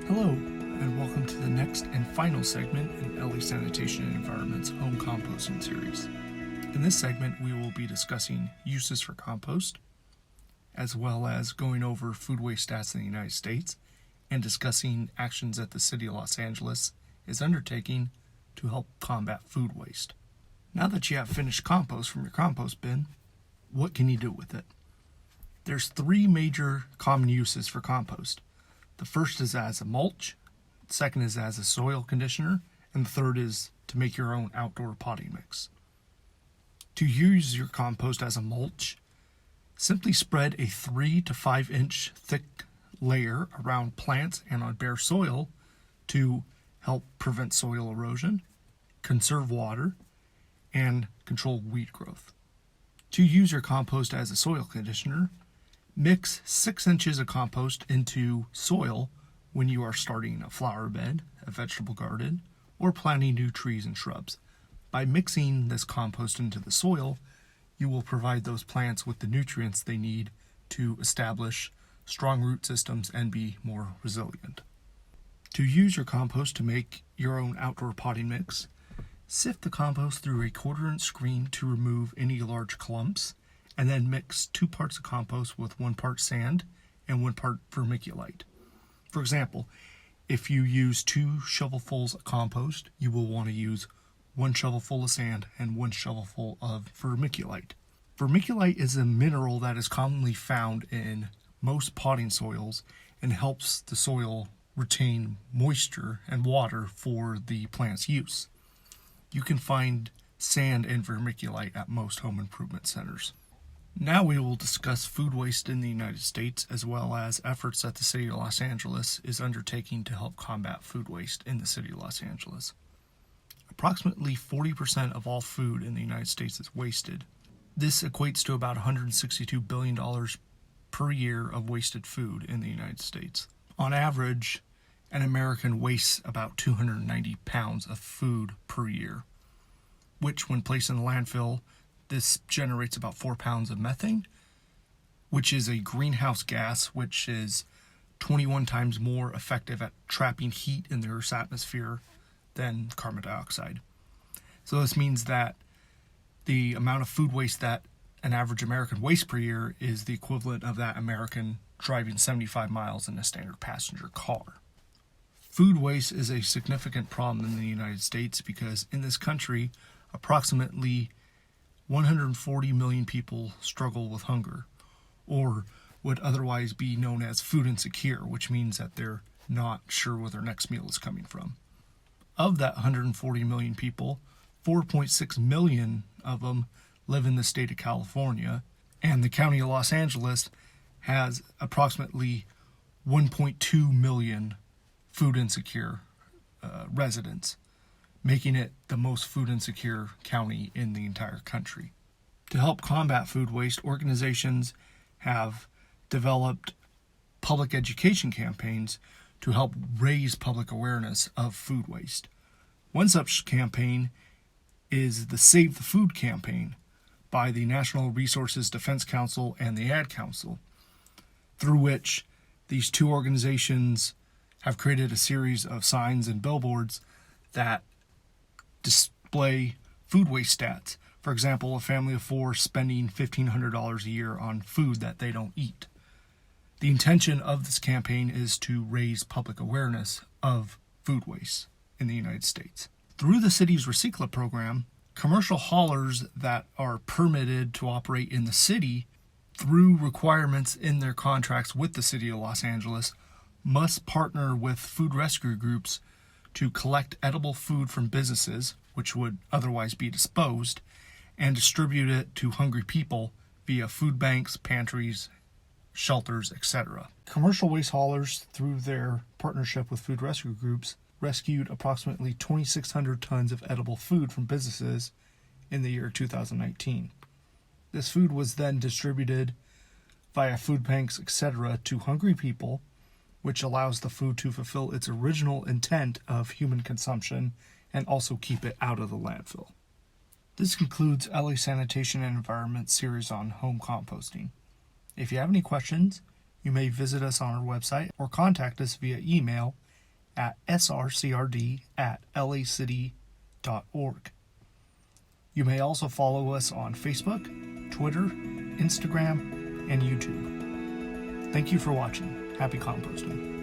Hello, and welcome to the next and final segment in LA Sanitation Environment's home composting series. In this segment, we will be discussing uses for compost, as well as going over food waste stats in the United States, and discussing actions that the City of Los Angeles is undertaking to help combat food waste. Now that you have finished compost from your compost bin, what can you do with it? There's three major common uses for compost. The first is as a mulch, the second is as a soil conditioner, and the third is to make your own outdoor potting mix. To use your compost as a mulch, simply spread a 3 to 5 inch thick layer around plants and on bare soil to help prevent soil erosion, conserve water, and control weed growth. To use your compost as a soil conditioner, mix 6 inches of compost into soil when you are starting a flower bed, a vegetable garden, or planting new trees and shrubs. By mixing this compost into the soil, you will provide those plants with the nutrients they need to establish strong root systems and be more resilient. To use your compost to make your own outdoor potting mix, sift the compost through a 1/4-inch screen to remove any large clumps, and then mix 2 parts of compost with 1 part sand and 1 part vermiculite. For example, if you use 2 shovelfuls of compost, you will want to use 1 shovelful of sand and 1 shovelful of vermiculite. Vermiculite is a mineral that is commonly found in most potting soils and helps the soil retain moisture and water for the plant's use. You can find sand and vermiculite at most home improvement centers. Now we will discuss food waste in the United States, as well as efforts that the City of Los Angeles is undertaking to help combat food waste in the City of Los Angeles. Approximately 40% of all food in the United States is wasted. This equates to about $162 billion per year of wasted food in the United States. On average, an American wastes about 290 pounds of food per year, which when placed in the landfill, this generates about 4 pounds of methane, which is a greenhouse gas, which is 21 times more effective at trapping heat in the Earth's atmosphere than carbon dioxide. So this means that the amount of food waste that an average American wastes per year is the equivalent of that American driving 75 miles in a standard passenger car. Food waste is a significant problem in the United States because in this country, approximately 140 million people struggle with hunger, or would otherwise be known as food insecure, which means that they're not sure where their next meal is coming from. Of that 140 million people, 4.6 million of them live in the state of California, and the county of Los Angeles has approximately 1.2 million food insecure residents, making it the most food insecure county in the entire country. To help combat food waste, organizations have developed public education campaigns to help raise public awareness of food waste. One such campaign is the Save the Food campaign by the National Resources Defense Council and the Ad Council, through which these two organizations have created a series of signs and billboards that display food waste stats. For example, a family of 4 spending $1,500 a year on food that they don't eat. The intention of this campaign is to raise public awareness of food waste in the United States. Through the city's Recycla program, commercial haulers that are permitted to operate in the city through requirements in their contracts with the City of Los Angeles must partner with food rescue groups to collect edible food from businesses, which would otherwise be disposed, and distribute it to hungry people via food banks, pantries, shelters, etc. Commercial waste haulers, through their partnership with food rescue groups, rescued approximately 2,600 tons of edible food from businesses in the year 2019. This food was then distributed via food banks, etc., to hungry people, which allows the food to fulfill its original intent of human consumption and also keep it out of the landfill. This concludes LA Sanitation and Environment series on home composting. If you have any questions, you may visit us on our website or contact us via email at srcrd@lacity.org. You may also follow us on Facebook, Twitter, Instagram, and YouTube. Thank you for watching. Happy composting.